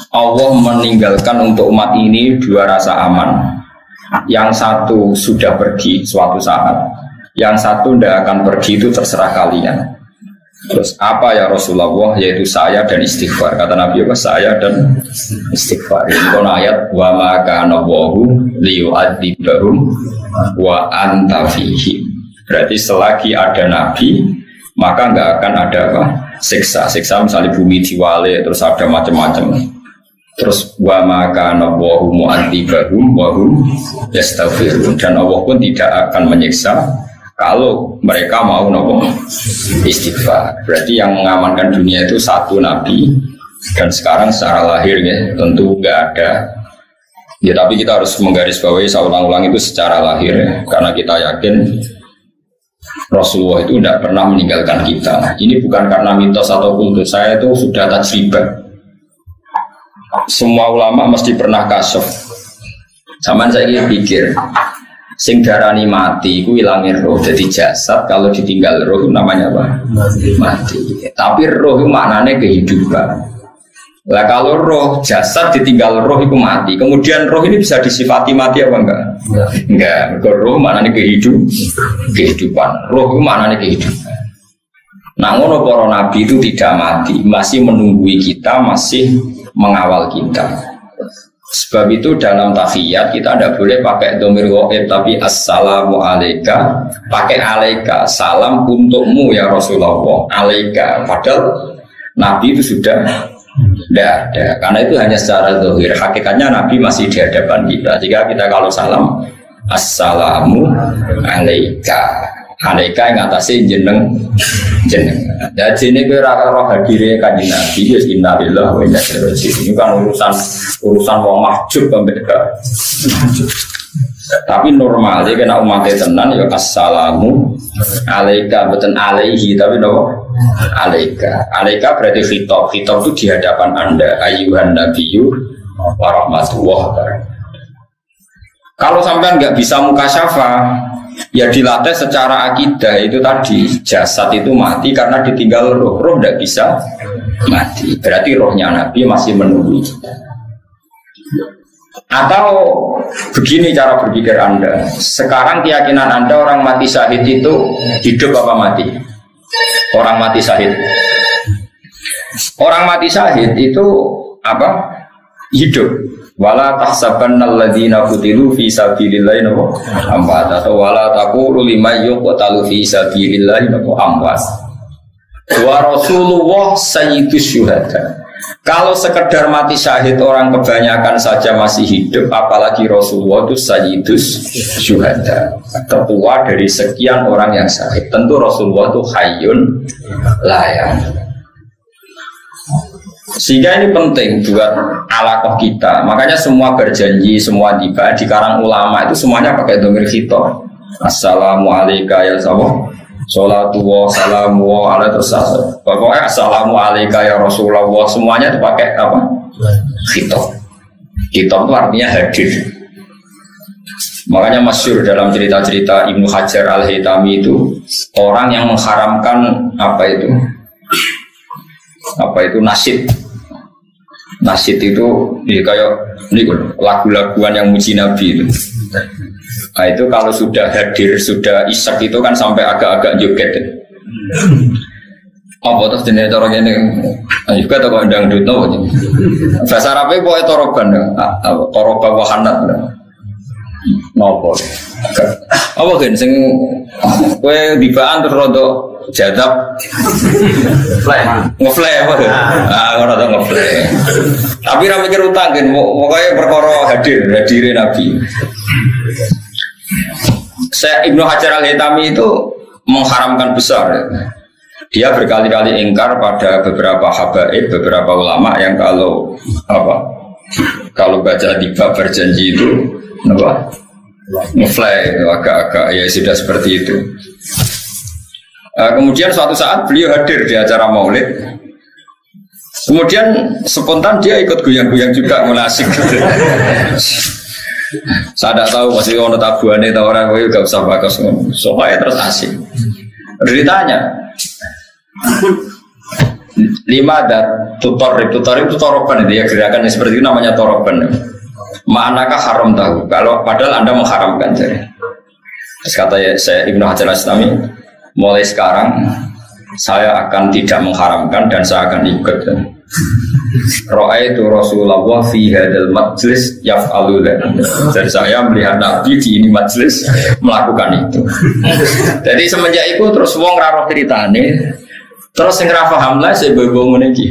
Allah meninggalkan untuk umat ini dua rasa aman. Yang satu sudah pergi suatu saat, yang satu tidak akan pergi, itu terserah kalian. Terus apa ya Rasulullah? Yaitu saya dan istighfar. Kata Nabi apa? Saya dan istighfar. Ini kan ayat wa ma kana Allahu liyu'adzibahum wa anta fihim. Berarti selagi ada Nabi, maka nggak akan ada apa? Siksa misalnya bumi diwale, terus ada macam-macam. Terus wa ma kana Allahu mu'adzibahum wa hum yastaghfirun, dan Allah pun tidak akan menyiksa kalau mereka mau nopo istighfar. Berarti yang mengamankan dunia itu satu Nabi, dan sekarang secara lahir ya tentu nggak ada. Ya tapi kita harus menggarisbawahi, saya ulang-ulang, itu secara lahir ya, karena kita yakin Rasulullah itu tidak pernah meninggalkan kita. Ini bukan karena mitos atau kultus, saya itu sudah tajribah. Semua ulama mesti pernah kasuf. Zaman saya pikir sing darani mati iku ilangin roh, jadi jasad kalau ditinggal roh namanya apa? Mati. Tapi roh itu maknanya kehidupan. Lah kalau roh jasad ditinggal roh itu mati. Kemudian roh ini bisa disifati mati apa enggak? Enggak. Roh maknanya kehidupan. Roh itu maknanya kehidupan. Nah, ngono para nabi itu tidak mati, masih menunggui kita, masih mengawal kita. Sebab itu dalam tahiyat kita tidak boleh pakai dhamir ghaib, tapi assalamu alaika, pakai alaika, salam untukmu ya Rasulullah, alaika. Padahal Nabi itu sudah tidak ada, karena itu hanya secara zahir. Hakikatnya Nabi masih di hadapan kita. Jika kita kalau salam assalamu alaika, alaika yang atasnya jeneng. Dan sini kira roh hadirnya kanjeng Nabi, ya innalillahi wa inna ilaihi raji'un. Ini kan urusan wong mahjub pembeda. Tapi normalnya kena umatnya tenan ya assalamu alaika, bukan alaihi, tapi no alaika. Alaika berarti khitab itu di hadapan Anda, ayyuhan nabiyyu wa rahmatullah. Kalau sampai nggak bisa mukasyafa, ya dilatih secara akidah. Itu tadi jasad itu mati karena ditinggal roh. Roh tidak bisa mati, berarti rohnya Nabi masih menunggu kita. Atau begini cara berpikir Anda, sekarang keyakinan Anda orang mati syahid itu hidup apa mati? Orang mati syahid, orang mati syahid itu apa? Hidup. Wala tahsabannal ladzina qutilu fi sabilillahi amwat, atau wala taqulu liman yuqtalu fi sabilillahi amwat. Wa Rasulullah sayyidus syuhada. Kalau sekedar mati syahid orang kebanyakan saja masih hidup, apalagi Rasulullah itu sayyidus syuhada, ketua dari sekian orang yang syahid. Tentu Rasulullah itu hayyun la yamut. Sehingga ini penting buat alaqah kita. Makanya semua berjanji, semua tiba di karang ulama itu semuanya pakai dhamir khitab. Assalamu alayka ya Rasulullah, sholatu wa salamu wa ala terus. Pokoknya assalamu alayka ya Rasulullah, semuanya itu pakai apa? Khitab. Khitab itu artinya hadir. Makanya masyhur dalam cerita-cerita Ibnu Hajar Al-Haytami itu orang yang mengharamkan apa itu nasyid. Nasyid itu ya kayak ini lagu-laguan yang muji Nabi itu. Nah, itu kalau sudah hadir, sudah isak itu kan sampai agak-agak joget. Apa terus jenis orang ini? Juga tak kau dangdut no. Bahasa Arabnya boleh toroban, toroba wahanat. Nopo. Apa kan? Sing kue dibaan terus rodok jadab ngeflay apa ya? Orang tak ngeflay. Tapi ra mikir utang kan, pokoknya perkara hadirin Nabi. Saya Ibnu Hajar Al-Haytami itu mengharamkan besar. Dia berkali-kali ingkar pada beberapa habaib, beberapa ulama yang kalau baca tiba berjanji itu ngeflay, agak-agak ya sudah seperti itu. Kemudian suatu saat beliau hadir di acara maulid. Kemudian spontan dia ikut goyang-goyang juga, mulai asik gitu. Saya tidak tahu masih ono tabuannya atau orang gue gak usah bagus. Soalnya terus asik. Ditanya, Lima ada tutorib itu toroban itu ya, gerakan yang seperti itu namanya toroban. Manakah haram tahu? Kalau padahal Anda mengharamkan jadi. Terus kata saya Ibnu Hajar Al-Asqalani, mulai sekarang saya akan tidak mengharamkan dan saya akan ikut. Ra'aitu Rasulullah fi hadzal majlis yaf'alu dzalik. Jadi saya melihat Nabi di ini majlis melakukan itu. Jadi semenjak itu terus wong ra roh critane. Terus sing ra paham lah saya bobo ngene iki.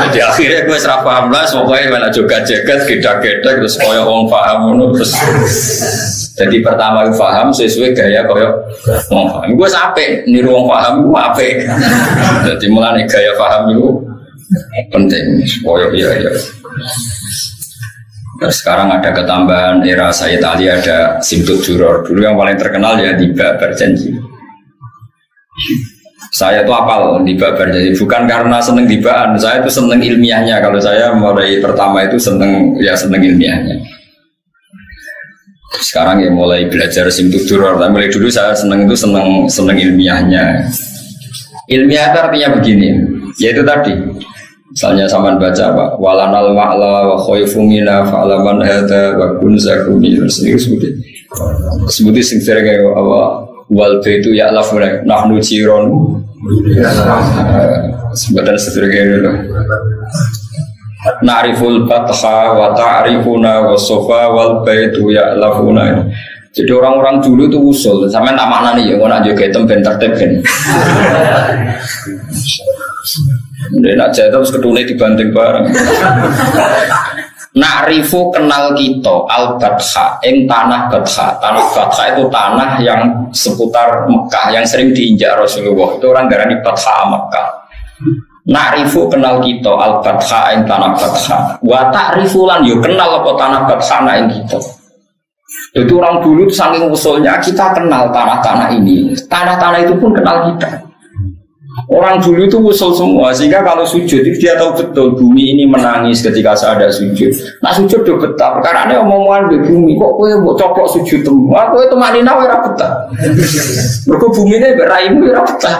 Jadi akhirnya gue ora paham lah pokoke malah joget-joget gedak-gedak terus koyo wong paham ngono terus. Jadi pertama gue paham sesuai gaya koyo wong paham. Gue sampai niru wong paham gue apik. Jadi mulane gaya paham itu penting. Koyo iya. Nah, sekarang ada ketambahan era Sayyid Ali, ada Simtud Duror. Dulu yang paling terkenal ya Tiba Berjanji. Saya itu apal Tiba Berjanji bukan karena seneng tibaan, saya itu seneng ilmiahnya. Kalau saya mulai pertama itu seneng ilmiahnya. Sekarang ya mulai belajar Simtud Duror. Tapi mulai dulu saya seneng ilmiahnya. Ilmiah itu artinya begini, yaitu tadi. Misalnya sampean baca apa? Walanal ma'la wa khaifu mina fa'laman hada wa kun zakuni. Sebuti sing sering kaya apa? Wal baitu ya'lafuna nahnu jiron. Sebutan sering kaya gitu. Na'riful batha wa ta'rifuna wa sofa wal baitu ya'lafuna. Jadi orang-orang dulu itu usul. Sampean tak maknani ya, ngono aja ketem ben tertib ben. Nak jatuh terus ketune dibanting bareng. Na'rifu kenal kita al-Batha ing tanah Batha. Tanah Batha itu tanah yang seputar Mekah yang sering diinjak Rasulullah. Itu orang darani Batha Mekah. Na'rifu kenal kita al-Batha ing tanah Batha. Wa ta'rifu lan yo kenal apa tanah Batha ing kita. Itu orang dulu saking usulnya kita kenal tanah-tanah ini. Tanah-tanah itu pun kenal kita. Orang dulu itu usul semua, sehingga kalau sujud itu dia tahu betul bumi ini menangis ketika saya ada sujud. Nah sujud udah betah, karena ini omongan di bumi kok gue mau coplok sujud temu, aku itu manina ora betah. Mergo bumi ini beraimu ora betah.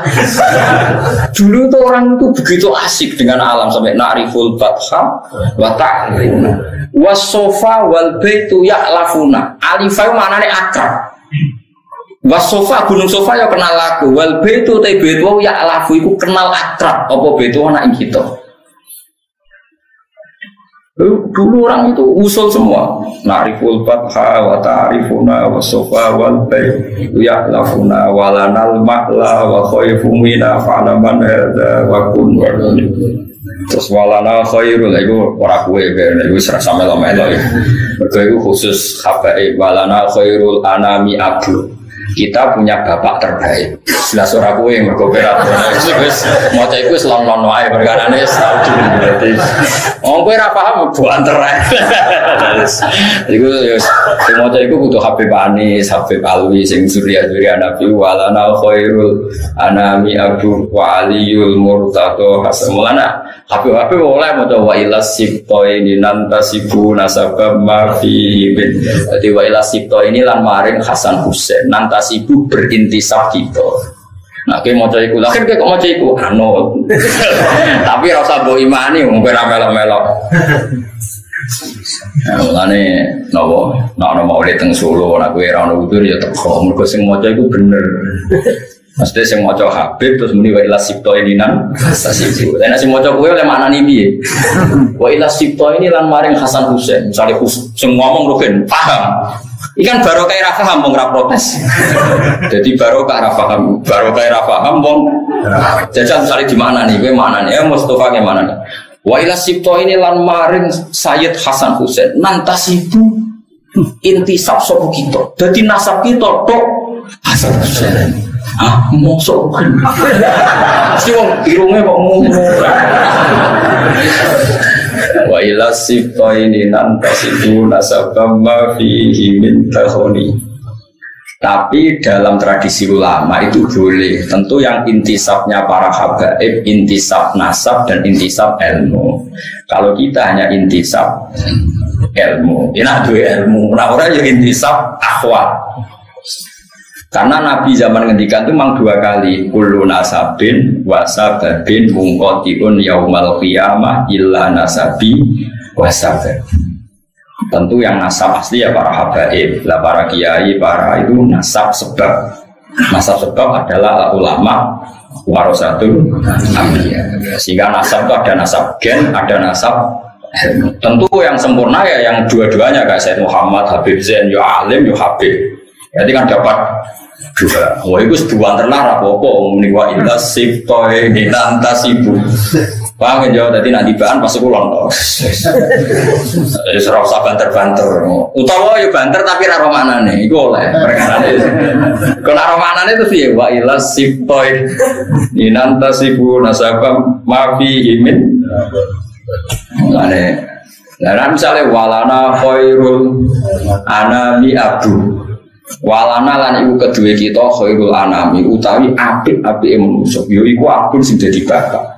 Dulu tuh orang itu begitu asik dengan alam sampai na'riful batha wa ta'rifuna was-sofa wal baitu ya'lafuna. Alifai maknane akrab. Wasofa gunung sofa ya kenal aku, wal baitu te baitu ya alafu iku kenal akrab apa baitu anak kita. Dulu orang itu usul semua. Na'riful batha wa ta'rifuna wasofa wal baitu ya alafuna walanal ma'la wa khaifu mina fa'laman hadza wa kun wa terus walana khairul itu ora kowe iku serasa melo-melo ya. Mergo iku khusus habaib walana khairul anami abu. Kita punya bapak terbaik. Jelas ora kowe mergo operator. Wis maca iku selon-lon wae perkarane saudi berarti. Wong kowe ora paham buan terai. Iku yo sing maca iku kudu Habib Anis, Habib Alwi sing surya-surya Nabi walana khairul anami abu wa aliyul murtado hasamulana. Habib oleh maca wa ilas sibto ini nantasibu nasabab ma fi bin. Dadi wa ilas sibto ini lan maring Hasan Husain nantasibu berintisab kita. Nah, kayak mau cari kulah, kayak kok mau cari ku anut. Tapi rasa bawa imani, mungkin melok-melok. Nah, mulane nopo, nak mau lihat teng Solo, nak kue rano udur ya teko. Mereka sing mau cari ku bener. Maksudnya sing mau cari Habib terus muni wa ilas sibto ini nan sasibu. Dan nasi mau cari kue oleh mana nih bi? Wa ilas sibto ini lan maring Hasan Husain. Misalnya sing ngomong rugen paham. Ikan barokah ra paham wong ra protes. Jadi barokah ra paham wong. Jajal sari di mana nih? Kowe mana nih? Mustofa ke mana nih? Wa ila sibto ini lan maring Sayyid Hasan Husain nantasibu intisab sapa kita. Dadi nasab kita tok Hasan Husain. Ah, mosok kan. Si wong irunge kok ngono. Wa ila sibto ini nantasibu nasabam ma fihi min tahoni. Tapi dalam tradisi ulama itu boleh. Tentu yang intisabnya para habaib, intisab nasab dan intisab ilmu. Kalau kita hanya intisab ilmu, enak dua ilmu. Nah orang yang intisab akhwat. Karena Nabi zaman ngendikan itu memang 2 kali, kullu nasabin wasababin mungkotiun yaumal qiyamah illa nasabi wasabab. Tentu yang nasab asli ya para habaib, lah para kiai, para itu nasab sebab. Nasab sebab adalah ulama warasatul anbiya. Sehingga nasab itu ada nasab gen, ada nasab. Tentu yang sempurna ya yang dua-duanya kayak Sayyid Muhammad, Habib Zain, yo alim, yo habib. Jadi kan dapat juga. Wah itu sebuah terlarang apa-apa meniwa illa siftohe nantasibu. Paham ya, jadi nanti bahan pas sekolah toh. Serau usah banter-banter. Utawa ya banter tapi ra romanane. Iku oleh perkarane. Kalau romanane itu piye? Wa illa siftohe nantasibu nasabam mafihimin. Nah, misalnya walana khairul anami abdu. Walana lan iku kedue kita khairul anami utawi apik-apike manusa. Yo iku abun sing dadi bapak.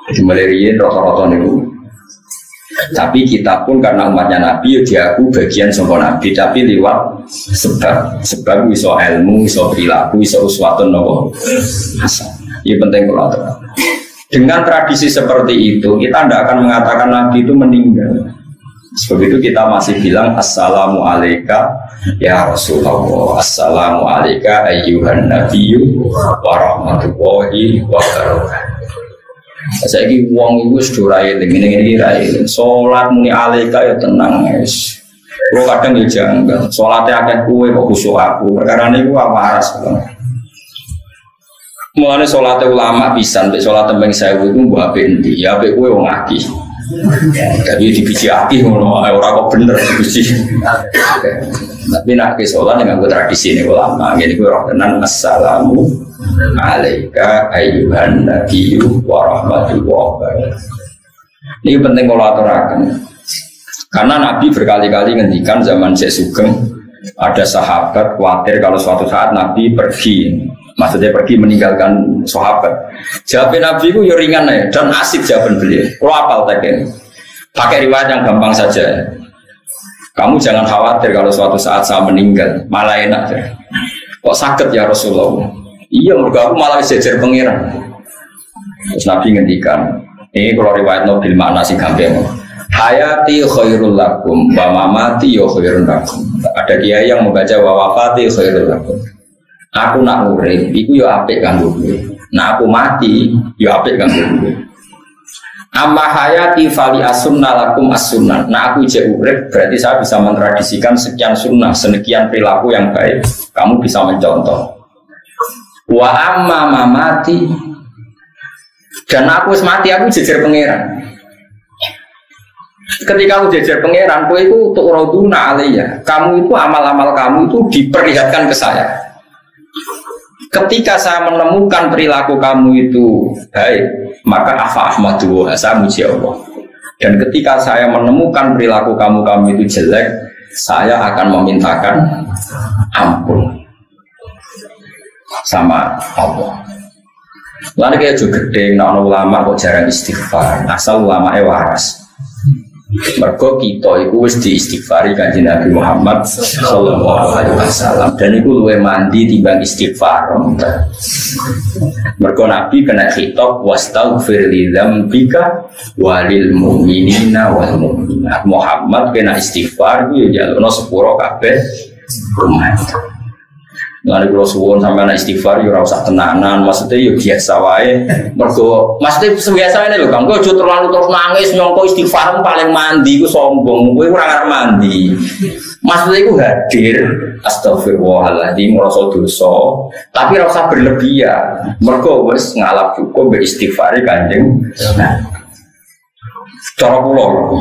Jadi meliriin rata-rata niku. Tapi kita pun karena umatnya Nabi ya diaku bagian saka Nabi tapi liwat sebab iso ilmu, iso perilaku, iso uswatun nopo. Ini penting kalau dengan tradisi seperti itu kita tidak akan mengatakan Nabi itu meninggal. Sebab itu kita masih bilang assalamu alayka ya Rasulullah, assalamu alayka ayyuhan nabiyyu wa rahmatullahi wa barakatuh. Saya ini uang itu sudah raya ini raya. Sholat muni alayka ya tenang guys. Lo kadang ya janggal. Sholatnya akan kue kok khusyuk aku. Karena ini gua waras. Mulanya sholatnya ulama pisan, sholat tembeng saya itu buat bendi. Ya be kue wong aki. Jadi dibiji aki orang kok bener dibiji. Tapi nak ke sholat dengan tradisi ini ulama. Jadi gue roh tenan assalamu alaika ayyuhan nabiyyu wa rahmatullahi wa barakatuh. Ini penting kalau aturakan. Karena Nabi berkali-kali ngendikan zaman Syekh Sugeng ada sahabat khawatir kalau suatu saat Nabi pergi. Maksudnya pergi meninggalkan sahabat. Jawaban Nabi itu ya ringan ya dan asik jawaban beliau. Kalau apal tadi, pakai riwayat yang gampang saja. Kamu jangan khawatir kalau suatu saat saya meninggal, malah enak ya. Kok sakit ya Rasulullah? Iya, mereka aku malah sejar pengiran. Terus Nabi ngendikan, ini kalau riwayat Nabil makna sing gampang. Hayati khairul lakum, wa mamati ya khairul lakum. Ada kiai yang membaca wa wafati khairul lakum. Aku nak urip, iku yo apik kanggo kowe. Nah aku mati, yo apik kanggo kowe. Amma hayati fali as-sunnah lakum as-sunnah. Nah aku je urip, berarti saya bisa mentradisikan sekian sunnah, sekian perilaku yang baik. Kamu bisa mencontoh. Wa amma mamati. Dan aku mati, aku jejer pangeran. Ketika aku jejer pangeran, kowe iku untuk raduna alaiya. Kamu itu amal-amal kamu itu diperlihatkan ke saya. Ketika saya menemukan perilaku kamu itu baik, maka afa ahmadu wa saya muji Allah. Dan ketika saya menemukan perilaku kamu itu jelek, saya akan memintakan ampun sama Allah. Lalu kayak juga gede, nak ulama kok jarang istighfar, asal ulamanya waras. Mergo kita itu wis diistighfari kanjeng Nabi Muhammad sallallahu alaihi wasallam dan itu luwih mandi timbang istighfar. Mergo Nabi kena khitab wastaghfir li dzambika walil mu'minina wal mu'minat. Muhammad kena istighfar ku ya jalukno sepuro kabeh umat. Lalu kalau suwon sampai anak istighfar, ya rasa tenanan, maksudnya ya biasa wae. Mergo, maksudnya biasa ini loh, kamu juga terlalu terus nangis nyongko istighfar paling mandi, ku sombong, ku kurang mandi. Maksudnya itu hadir, astagfirullahaladzim, merasa dosa, tapi rasa berlebihan. Mergo wes ngalap cukup beristighfari kanjeng. Cara pulau,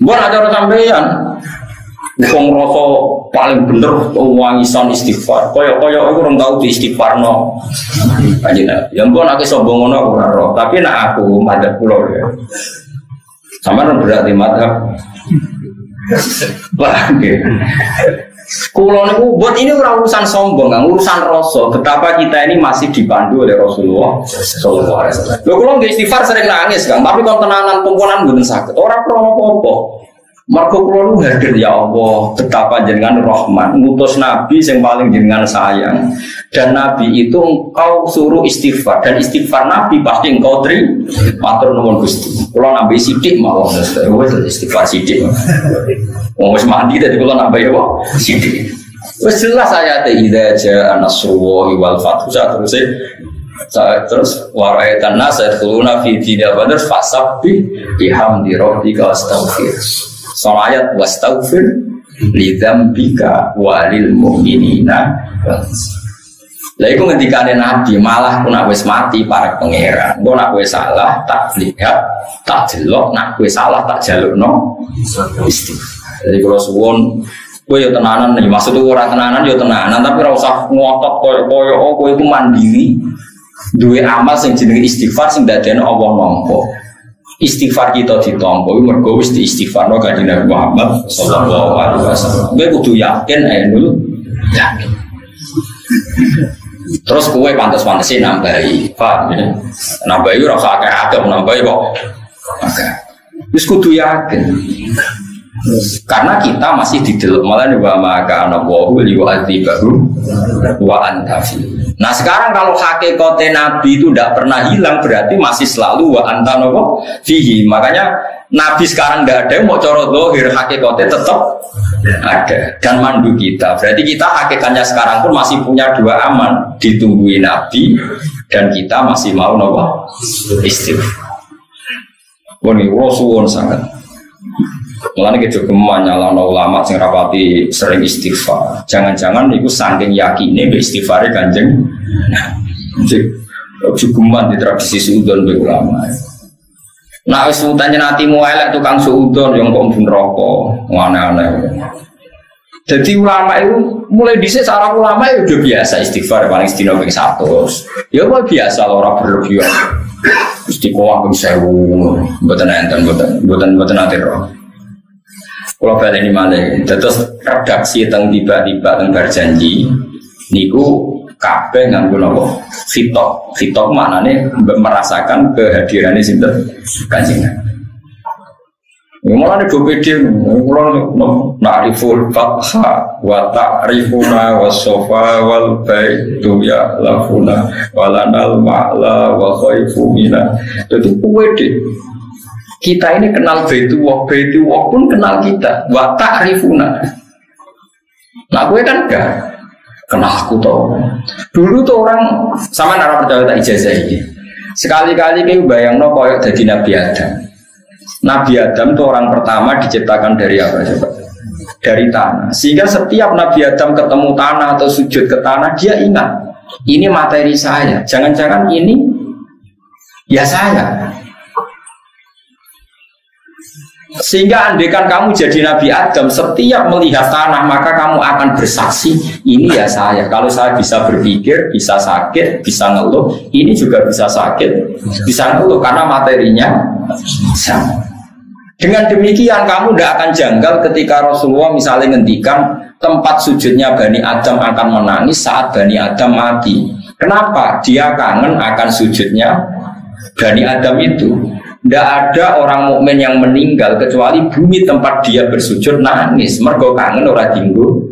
bukan acara sampeyan. Wong rasa paling bener wangisan istighfar. Kaya aku orang tahu di istighfar no. Aja yang pun aku sombong ngono ora roh, tapi nak aku madzhab kula ya. Sampeyan berarti madzhab. Wah, nggih. Kula niku buat ini urusan sombong, urusan rasa. Betapa kita ini masih dipandu oleh Rasulullah sallallahu alaihi wasallam. Lho kula nggih istighfar sering nangis, Kang, tapi kon tenanan kumpulan mboten saged. Ora krono apa-apa. Mergo kula nu hadir ya Allah, betapa jenengan rahman, ngutus nabi yang paling jenengan sayang. Dan nabi itu engkau suruh istighfar dan istighfar nabi pasti engkau terima. Matur nuwun Gusti. Kula nambahi sithik mawon wis istighfar sithik. Wong wis mandi dadi kula nambahi apa? Sithik. Wis jelas ayat idza jaa nasrullahi wal fathu terus waraitan nas yadkhuluna fi dinil badr fasabbih bihamdi rabbika wastaghfir. Soal ayat wastaghfir li dzambika walil mu'minina. Lah iku ngendikane Nabi malah ku nek wis mati para pangeran. Engko nek kowe salah tak lihat, tak delok, nek kowe salah tak jalukno istighfar. Jadi kalau suwon kowe yo tenanan nih, maksudku ora tenanan yo tenanan tapi ora usah ngotot koyo kowe iku mandiri. Duwe amal sing jenenge istighfar sing dadekno Allah nampa. Istighfar kita ditampa mergo wis diistighfarno Kanjeng Nabi Muhammad sallallahu alaihi wasallam. Kowe kudu yakin dulu. Yakin. Terus kowe pantes-pantese nambahi, paham ya? Nambahi ora usah akeh-akeh nambahi kok. Oke. Wis kudu yakin. Karena kita masih di dalam malah wa maka ana wa liwa'dzibahu wa anta fi. Nah sekarang kalau hakikate Nabi itu tidak pernah hilang berarti masih selalu wa anta nopo fihi. Makanya Nabi sekarang tidak ada mau cara zahir hakikate tetap ada dan mandu kita. Berarti kita hakikatnya sekarang pun masih punya dua aman, ditungguin Nabi dan kita masih mau nopo istighfar. Ini Rasulullah sangat. Mulane kejogeman nyalano ulama sing rapati sering istighfar. Jangan-jangan niku saking yakine mbek istighfare Kanjeng. Nah, kejogeman di tradisi suudon mbek ulama. Nah, wis utane atimu elek tukang suudon yang kok mlebu neraka, aneh-aneh. Jadi ulama itu mulai dhisik cara ulama itu udah biasa istighfar paling sedina ping 100. Ya kok biasa ora berlebihan. Istiqomah ping 1000, mboten enten mboten ate roh. Kalau balik ini malah, terus redaksi tentang tiba-tiba tentang berjanji, niku kabeh nganggo nopo fitok, fitok maknane merasakan kehadirannya sinten Kanjeng. Malah ada beda, malah nariful fatha, wa ta'rifuna wa sofa wal baitu ya lafuna, walanal ma'la wa khaifu mina. Itu beda. Kita ini kenal baitu wah pun kenal kita. Wa ta'rifuna. Nah gue kan enggak kenal aku tau. Dulu tuh orang sama nara percaya tak ijazah ini. Sekali-kali kayak bayangno koyok jadi Nabi Adam. Nabi Adam itu orang pertama diciptakan dari apa coba? Dari tanah. Sehingga setiap Nabi Adam ketemu tanah atau sujud ke tanah dia ingat ini materi saya. Jangan-jangan ini ya saya. Sehingga andaikan kamu jadi Nabi Adam, setiap melihat tanah maka kamu akan bersaksi ini ya saya. Kalau saya bisa berpikir, bisa sakit, bisa ngeluh, ini juga bisa sakit, bisa ngeluh karena materinya sama. Dengan demikian kamu tidak akan janggal ketika Rasulullah misalnya ngendikan tempat sujudnya Bani Adam akan menangis saat Bani Adam mati. Kenapa? Dia kangen akan sujudnya Bani Adam itu. Tidak ada orang mukmin yang meninggal kecuali bumi tempat dia bersujud nangis. Mergo kangen ora dinggo.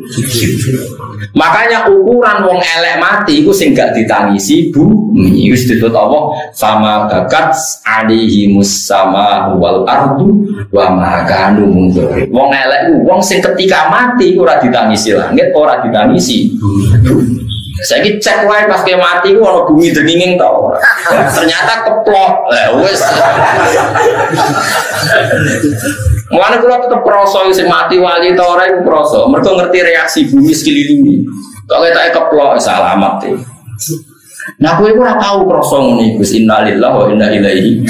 Makanya ukuran wong elek mati itu sing gak ditangisi bumi. Wis disebut Allah sama bakat alihimus sama wal ardu wa ma kanu mundzir. Wong elek ku wong sing ketika mati ora ditangisi langit, ora ditangisi bumi. Saya cek wae pas ke mati ku ana bumi dringing ta ora. Ternyata keplok. Lah wis. Mulane kula tetep krasa sing mati wali ta ora iku krasa. Mergo ngerti reaksi bumi sekelilingi. Kok ketake keplok salamat e. Nah kowe ora tau krasa ngene iku innalillahi wa inna ilaihi.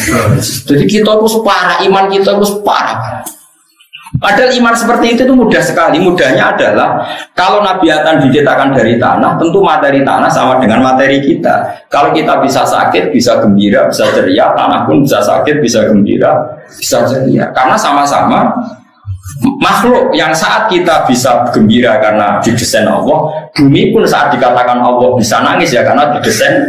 Jadi kita ku separah iman kita ku separah. Padahal iman seperti itu mudah sekali. Mudahnya adalah kalau Nabi Adam diciptakan dari tanah, tentu materi tanah sama dengan materi kita. Kalau kita bisa sakit, bisa gembira, bisa ceria, tanah pun bisa sakit, bisa gembira, bisa ceria. Karena sama-sama makhluk yang saat kita bisa gembira karena didesain Allah, bumi pun saat dikatakan Allah bisa nangis ya karena didesain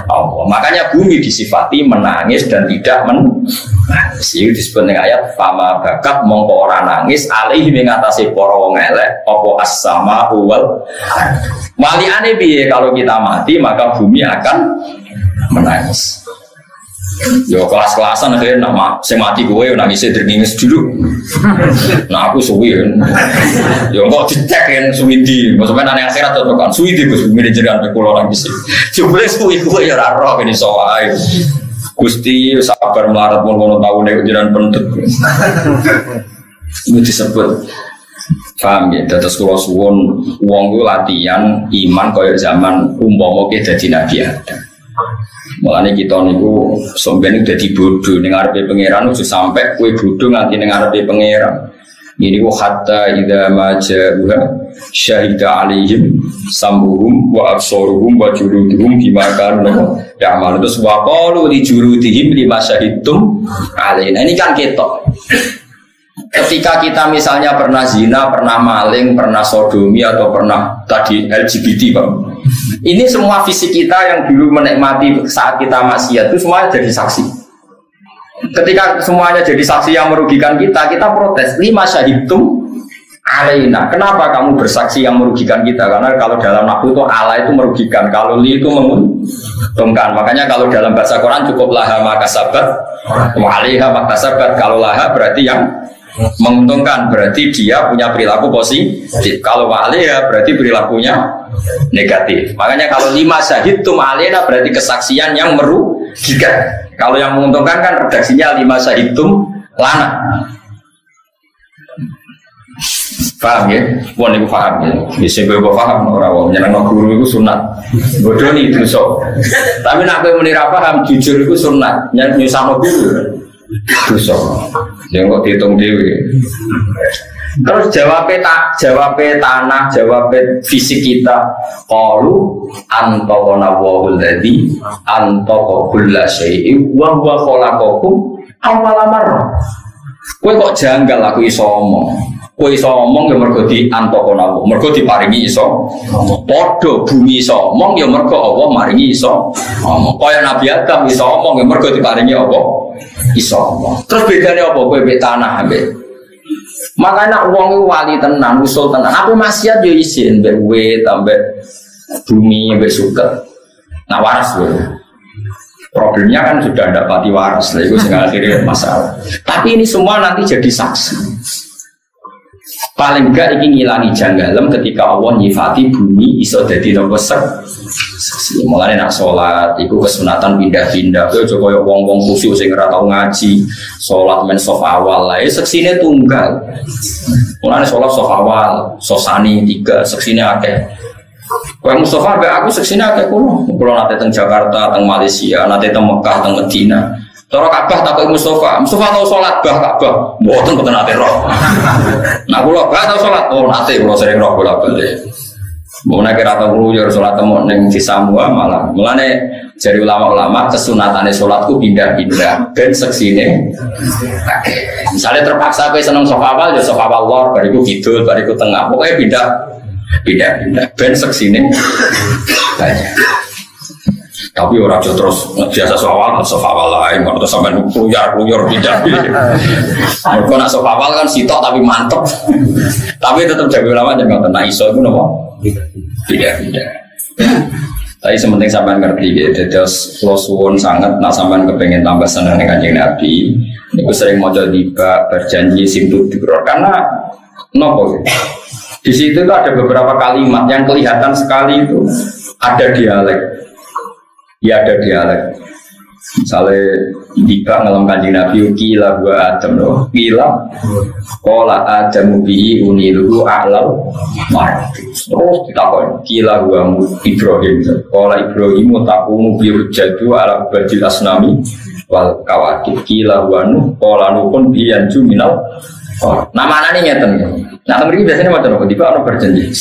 Allah. Makanya bumi disifati menangis dan tidak menangis. Itu disebut dengan ayat fama bakat mongko ora nangis alaihi mengatasi para wong elek apa as-sama wal waliane piye kalau kita mati maka bumi akan menangis. Yo kelas-kelasan akhirnya nama saya mati gue nangisnya dringis dulu. Nah aku suwi kan. Yo kok dicek kan suwindi. Maksudnya nanya akhirat atau kan suwindi gue manajeran pekulo nangis. Coba suwi gue ya raro ini soal. Gusti sabar melarat pun kalau tahu nih jalan pendek. Itu disebut. Paham ya? Terus kalau suwon uang itu latihan iman koyo zaman umpama kita jadi nabi ada. Mulane kita niku sampeyan dadi bodho ning ngarepe pangeran ojo sampai kowe bodho nganti ning ngarepe pangeran. Ini wa hatta idza ma ja'uha syahida alaihim sambuhum wa absaruhum wa juluduhum bima kanu ya'malu. Terus wa qalu li juludihim lima syahidtum alaina. Ini kan ketok. Ketika kita misalnya pernah zina, pernah maling, pernah sodomi atau pernah tadi LGBT, Pak. Ini semua fisik kita yang dulu menikmati saat kita maksiat itu semuanya jadi saksi. Ketika semuanya jadi saksi yang merugikan kita, kita protes. Lima syahidtum alaina. Kenapa kamu bersaksi yang merugikan kita? Karena kalau dalam nahwu itu ala itu merugikan, kalau li itu menguntungkan. Makanya kalau dalam bahasa Quran cukup laha maka sabat, wa alaiha maka sabat. Kalau laha berarti yang menguntungkan, berarti dia punya perilaku positif. Kalau alaiha berarti perilakunya negatif. Makanya kalau lima syahidtum alaina berarti kesaksian yang merugikan. Kalau yang menguntungkan kan redaksinya lima syahidtum lana. Paham ya? Puan ibu paham ya? Bisa gue paham orang nyenang guru itu sunat. Bodoh nih itu so. Tapi nak gue menira paham jujur itu sunat. Nyusah guru. Dosa. Yang kok dihitung dewi. Terus jawabnya tanah, jawabnya fisik kita. Qalu antaqana wa'ul ladzi antaqa kulla syai'in wa huwa khalaqakum awwala marrah. Kowe kok janggal aku iso omong. Kowe iso omong ya mergo di antaqana wa. Mergo diparingi iso. Padha bumi iso omong ya mergo Allah maringi iso. Kaya Nabi Adam iso omong ya mergo diparingi apa? Iso omong. Terus bedanya apa? Kowe mbek tanah mbek. Makanya wong wali tenan, usul tenan. Apa maksiat yo isin mbek wit ambek bumi mbek suket. Nah waras kowe. Problemnya kan sudah dapati waras, lah itu sehingga akhirnya masalah. Tapi ini semua nanti jadi saksi. Paling enggak ini ngilangi janggalem ketika Allah nyifati bumi iso dadi nopo saksi. Mulane nak salat iku kesunatan pindah-pindah. Kowe coba wong-wong khusyuk sing ora tau ngaji, salat men saf awal lae seksine tunggal. Mulane salat saf awal, sosani 3, seksine akeh. Kowe Mustafa mbek aku seksine akeh kulo. Kulo nate teng Jakarta, teng Malaysia, nate teng Mekah, teng Medina. Cara Ka'bah takoki Mustafa tau salat bah Ka'bah. Mboten mboten nate roh. Nah kula gak tau salat, oh nate kula sering roh bolak-balik. Mau nak kira tau kula salat temu ning Cisambua malah. Mulane dari ulama-ulama kesunatane salatku pindah-pindah ben seksine. Misalnya terpaksa kowe seneng sofa awal ya sofa awal lor, bariku kidul, bariku tengah. Pokoknya pindah ben seksine banyak. Tapi orang terus biasa sofa awal lain, kalau terus sampai kluyar pindah. Kalau nak sofa awal kan sitok tapi mantep. Tapi tetap jago lama jangan tenang iso itu nopo pindah. Tapi sementing sampai ngerti gitu, terus suwun sangat, nak sampai kepengen tambah senang dengan Kanjeng Nabi. Niku sering mau tiba berjanji simtud dikror karena nopo. Di situ tuh ada beberapa kalimat yang kelihatan sekali itu ada dialek. Ya ada dialek. Misalnya tiba ngelam Kanjeng Nabi kila gua Adam loh. Kila kola Adam bihi uniluhu a'lau marati. Terus ditakon kila gua Ibrahim. Kola Ibrahim takumu biurjadu ala badil asnami wal kawakib. Kila gua Nuh kola Nuh pun biyanju minal. Nah mana nih ngeten. Nah temen ini biasanya macam apa? Tiba orang berjanji.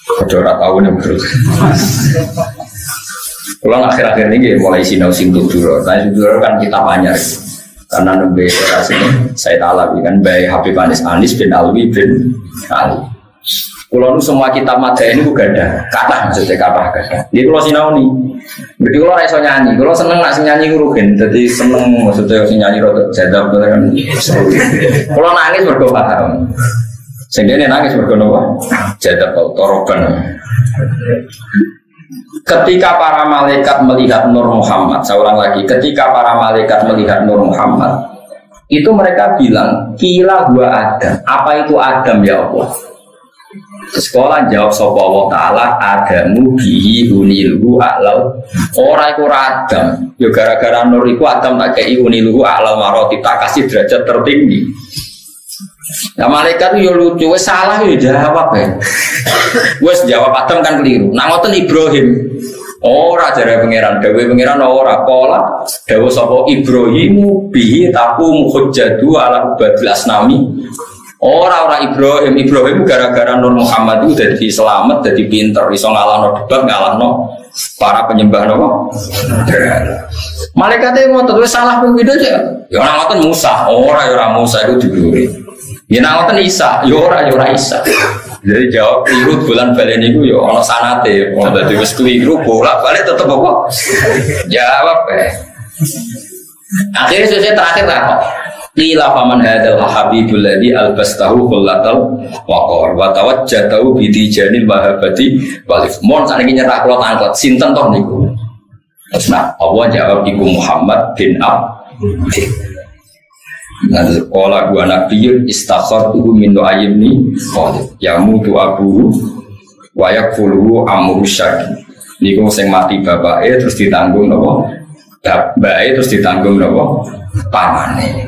Kejora tahun yang berus. Pulang akhir-akhir ini mulai sinau singgung dulu. Nah dulu kan kita banyak. karena nembe saya Alawi kan baik Habib Anis bin Alwi bin Ali. Kalau semua kitab madya ini juga ada kata maksudnya kata. Jadi kalau sinau nih, berarti kalau raiso nyanyi, kalau seneng nak nyanyi rugen, jadi seneng maksudnya nyanyi rotok jadab kan. Kalau nangis berdoa paham. Sehingga ini nangis berdoa jadab atau toroban. Ketika para malaikat melihat Nur Muhammad, saya ulang lagi, ketika para malaikat melihat Nur Muhammad, itu mereka bilang, kila gua Adam. Apa itu Adam ya Allah? Sekolah jawab sapa Allah Ta'ala, Adamu bihi unilhu a'lal. Orang itu Adam, ya gara-gara Nur itu Adam tak kei unilhu a'lal maroti, tak kasih derajat tertinggi. Nah malaikat itu ya lucu, salah ya jawab ya. Wes jawab Adam kan keliru. Nah ngoten Ibrahim. Ora jare pangeran, dawuhe pangeran ora pola. Dawuh sapa Ibrahimu bihi taku hujjatu ala ubadil asnami. Ora Ibrahim gara-gara Nur Muhammad itu jadi selamat, jadi pinter, iso ngalahno debat, ngalahno para penyembah napa? Malaikat itu ngoten wis salah ping pindho ya. Ya ora ngoten Musa, ora Musa itu digluri. Ya ngoten Isa, ya ora Isa. Jadi jawab keliru bulan balen niku ya ana sanate, wong dadi wis keliru bolak-balik tetep apa? Jawab Akhirnya selesai terakhir apa? Qila faman hadzal habibul ladzi albastahu kullatal waqar wa tawajjatahu bi tijanil mahabbati walif. Mon sakniki nyerah kula tangklet sinten toh niku. Terus Allah jawab iku Muhammad bin Abdillah. Nanti sekolah gua nabiyun istakhartuhu min nu'ayyibni yamutu abuhu wa yakfuluhu amru syaki. Niku sing mati bapake terus ditanggung napa? Bapake terus ditanggung napa? Pamane.